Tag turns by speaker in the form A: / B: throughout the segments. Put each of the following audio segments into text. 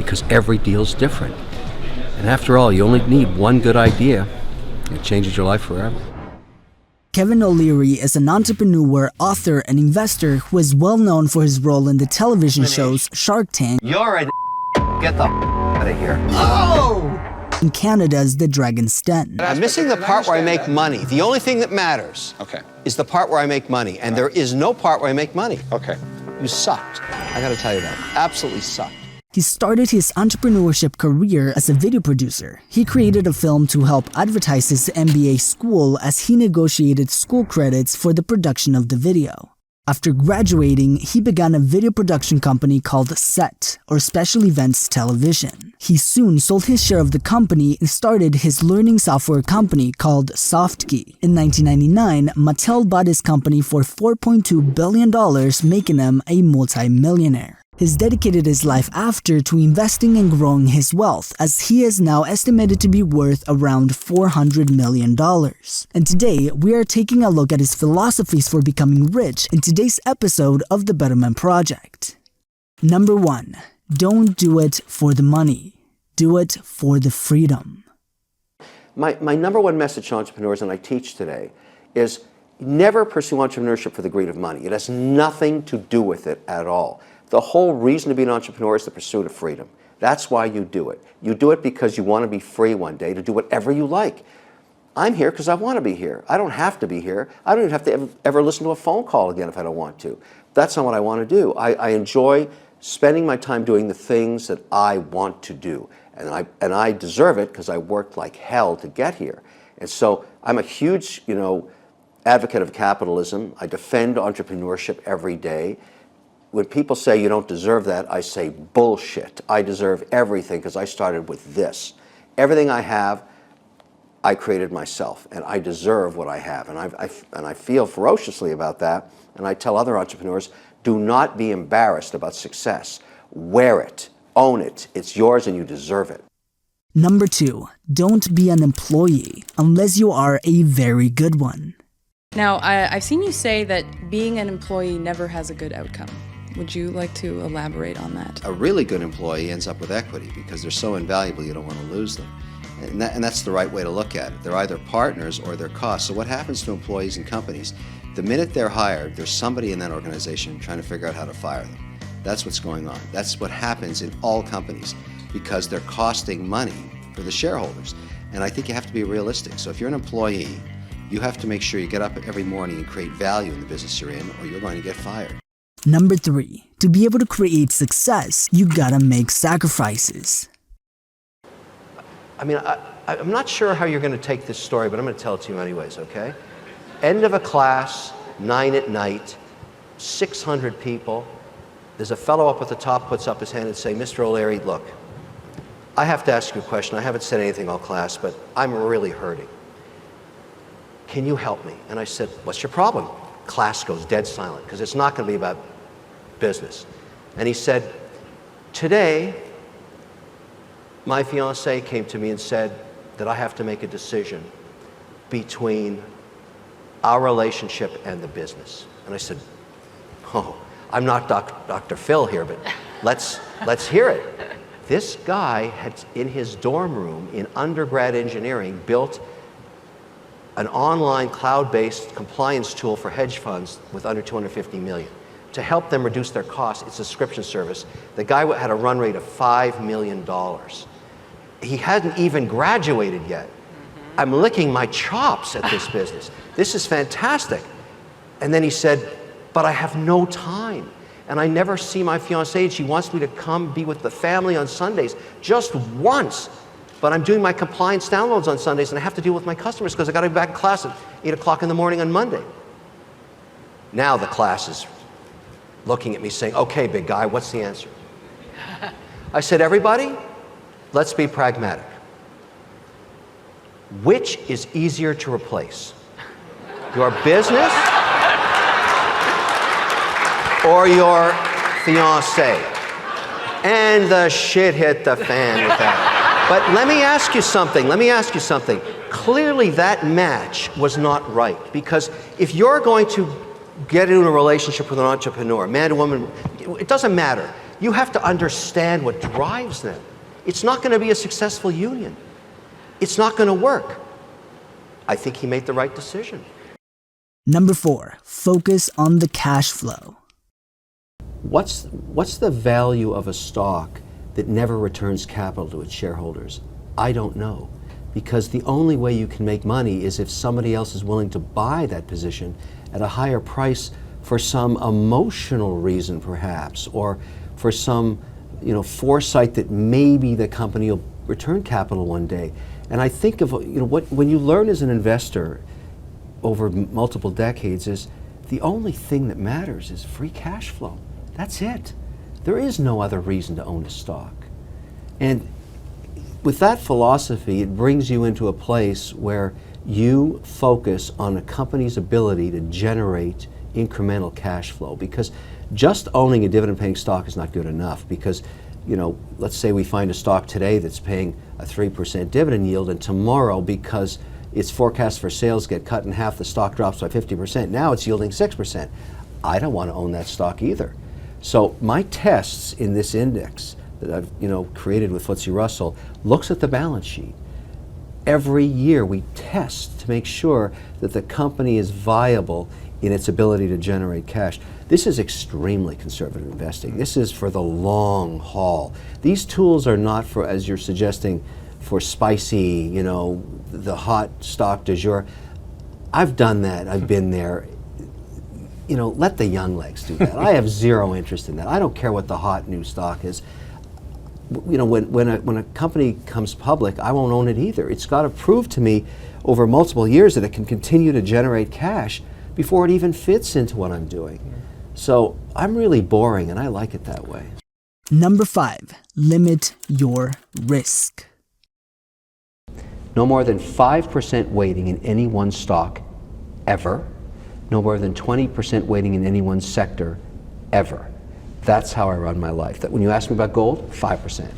A: because every deal's different. And after all, you only need one good idea. It changes your life forever.
B: Keven O'Leary is an entrepreneur, author, and investor who is well known for his role in the television shows Shark Tank.
C: You're a get the out of here.
B: Oh! And Canada's The Dragon's Den.
C: I'm missing the part where I make money. The only thing that matters is the part where I make money. And there is no part where I make money.
D: Okay.
C: You sucked. I gotta tell you that. Absolutely sucked.
B: He started his entrepreneurship career as a video producer. He created a film to help advertise his MBA school as he negotiated school credits for the production of the video. After graduating, he began a video production company called SET, or Special Events Television. He soon sold his share of the company and started his learning software company called SoftKey. In 1999, Mattel bought his company for $4.2 billion, making him a multi-millionaire. He's dedicated his life after to investing and growing his wealth, as he is now estimated to be worth around $400 million. And today, we are taking a look at his philosophies for becoming rich in today's episode of The Betterment Project. Number 1. Don't do it for the money. Do it for the freedom.
C: My number one message to entrepreneurs, and I teach today, is never pursue entrepreneurship for the greed of money. It has nothing to do with it at all. The whole reason to be an entrepreneur is the pursuit of freedom. That's why you do it. You do it because you want to be free one day to do whatever you like. I'm here because I want to be here. I don't have to be here. I don't even have to ever listen to a phone call again if I don't want to. That's not what I want to do. I enjoy spending my time doing the things that I want to do. And I deserve it because I worked like hell to get here. And so I'm a huge, advocate of capitalism. I defend entrepreneurship every day. When people say you don't deserve that, I say bullshit. I deserve everything because I started with this. Everything I have, I created myself, and I deserve what I have. And I feel ferociously about that, and I tell other entrepreneurs, do not be embarrassed about success. Wear it, own it, it's yours and you deserve it.
B: Number 2, don't be an employee unless you are a very good one.
E: Now, I've seen you say that being an employee never has a good outcome. Would you like to elaborate on that?
C: A really good employee ends up with equity because they're so invaluable you don't want to lose them. And that's the right way to look at it. They're either partners or they're costs. So what happens to employees and companies? The minute they're hired, there's somebody in that organization trying to figure out how to fire them. That's what's going on. That's what happens in all companies because they're costing money for the shareholders. And I think you have to be realistic. So if you're an employee, you have to make sure you get up every morning and create value in the business you're in or you're going to get fired.
B: Number 3, to be able to create success, you gotta make sacrifices.
C: I mean, I'm not sure how you're going to take this story, but I'm going to tell it to you anyways, okay? End of a class, 9 at night, 600 people. There's a fellow up at the top puts up his hand and say, Mr. O'Leary, look, I have to ask you a question. I haven't said anything all class, but I'm really hurting. Can you help me? And I said, what's your problem? Class goes dead silent because it's not going to be about business. And he said, today, my fiancée came to me and said that I have to make a decision between our relationship and the business. And I said, oh, I'm not Dr. Phil here, but let's hear it. This guy had, in his dorm room in undergrad engineering, built an online cloud-based compliance tool for hedge funds with under 250 million. To help them reduce their costs, it's a subscription service. The guy had a run rate of $5 million. He hadn't even graduated yet. I'm licking my chops at this business. This is fantastic. And then he said, but I have no time. And I never see my fiancée. She wants me to come be with the family on Sundays, just once. But I'm doing my compliance downloads on Sundays and I have to deal with my customers because I got to be back in class at 8 o'clock in the morning on Monday. Now the class is looking at me saying, okay, big guy, what's the answer? I said, everybody, let's be pragmatic. Which is easier to replace? Your business or your fiancé? And the shit hit the fan with that. But let me ask you something. Clearly that match was not right, because if you're going to get into a relationship with an entrepreneur, man or woman, it doesn't matter. You have to understand what drives them. It's not going to be a successful union. It's not going to work. I think he made the right decision.
B: Number 4, focus on the cash flow.
C: What's the value of a stock that never returns capital to its shareholders? I don't know. Because the only way you can make money is if somebody else is willing to buy that position at a higher price for some emotional reason perhaps, or for some foresight that maybe the company will return capital one day. And I think of when you learn as an investor over multiple decades is the only thing that matters is free cash flow. That's it. There is no other reason to own a stock. And with that philosophy, it brings you into a place where you focus on a company's ability to generate incremental cash flow, because just owning a dividend-paying stock is not good enough. Because, let's say we find a stock today that's paying a 3% dividend yield, and tomorrow, because its forecast for sales get cut in half, the stock drops by 50%. Now it's yielding 6%. I don't want to own that stock either. So my tests in this index that I've created with FTSE Russell looks at the balance sheet. Every year we test to make sure that the company is viable in its ability to generate cash. This is extremely conservative investing. This is for the long haul. These tools are not for, as you're suggesting, for spicy, the hot stock du jour. I've done that. I've been there. Let the young legs do that. I have zero interest in that. I don't care what the hot new stock is. When a company comes public, I won't own it either. It's got to prove to me over multiple years that it can continue to generate cash before it even fits into what I'm doing. So I'm really boring, and I like it that way.
B: Number 5, limit your risk.
C: No more than 5% weighting in any one stock, ever. No more than 20% weighting in any one sector, ever. That's how I run my life. That when you ask me about gold, 5%.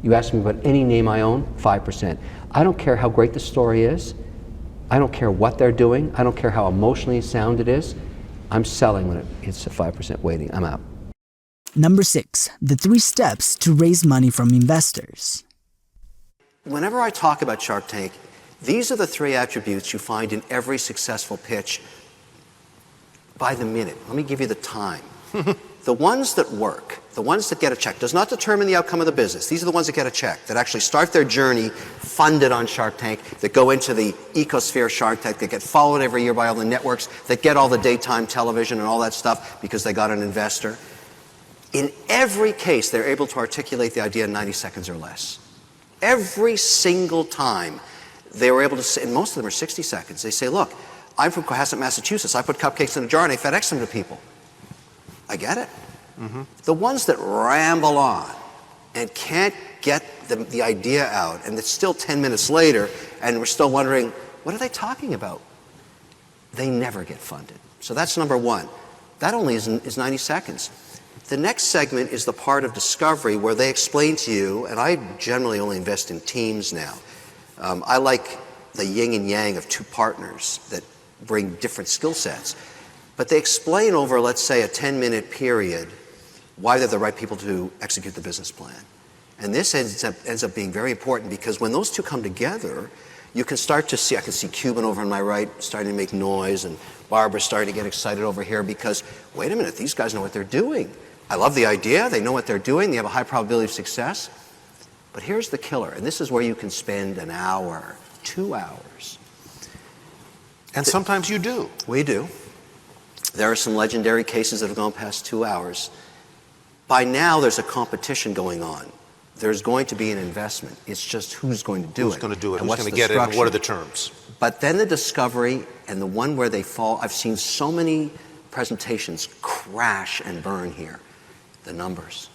C: You ask me about any name I own, 5%. I don't care how great the story is. I don't care what they're doing. I don't care how emotionally sound it is. I'm selling when it hits a 5% weighting. I'm out.
B: Number 6, the 3 steps to raise money from investors.
C: Whenever I talk about Shark Tank, these are the 3 attributes you find in every successful pitch by the minute. Let me give you the time. The ones that work, the ones that get a check, does not determine the outcome of the business. These are the ones that get a check, that actually start their journey funded on Shark Tank, that go into the ecosphere Shark Tank, that get followed every year by all the networks, that get all the daytime television and all that stuff because they got an investor. In every case, they're able to articulate the idea in 90 seconds or less. Every single time they were able to say, and most of them are 60 seconds, they say, look, I'm from Cohasset, Massachusetts. I put cupcakes in a jar and I FedEx them to people. I get it. Mm-hmm. The ones that ramble on and can't get the idea out, and it's still 10 minutes later, and we're still wondering, what are they talking about? They never get funded. So that's number 1. That only is 90 seconds. The next segment is the part of discovery where they explain to you, and I generally only invest in teams now. I like the yin and yang of 2 partners that bring different skill sets. But they explain over, let's say, a 10-minute period why they're the right people to execute the business plan. And this ends up being very important, because when those 2 come together, you can start to see, I can see Keven over on my right starting to make noise, and Barbara's starting to get excited over here because, wait a minute, these guys know what they're doing. I love the idea, they know what they're doing, they have a high probability of success. But here's the killer, and this is where you can spend an hour, 2 hours.
D: And sometimes you do.
C: We do. There are some legendary cases that have gone past 2 hours. By now, there's a competition going on. There's going to be an investment. It's just who's going to do it.
D: Who's going to do it?
C: And
D: Who's going to get it? And what are the terms?
C: But then the discovery and the one where they fall, I've seen so many presentations crash and burn here. The numbers.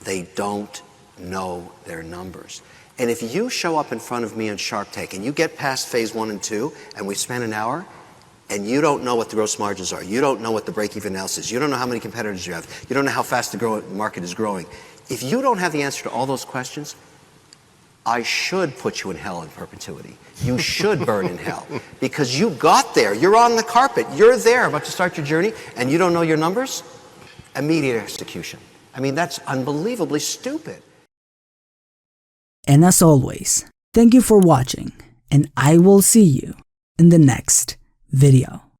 C: They don't know their numbers. And if you show up in front of me on Shark Tank and you get past phase 1 and 2 and we spend an hour, and you don't know what the gross margins are, you don't know what the break-even analysis is, you don't know how many competitors you have, you don't know how fast the market is growing. If you don't have the answer to all those questions, I should put you in hell in perpetuity. You should burn in hell. Because you got there, you're on the carpet, you're there about to start your journey, and you don't know your numbers, immediate execution. I mean, that's unbelievably stupid.
B: And as always, thank you for watching, and I will see you in the next video.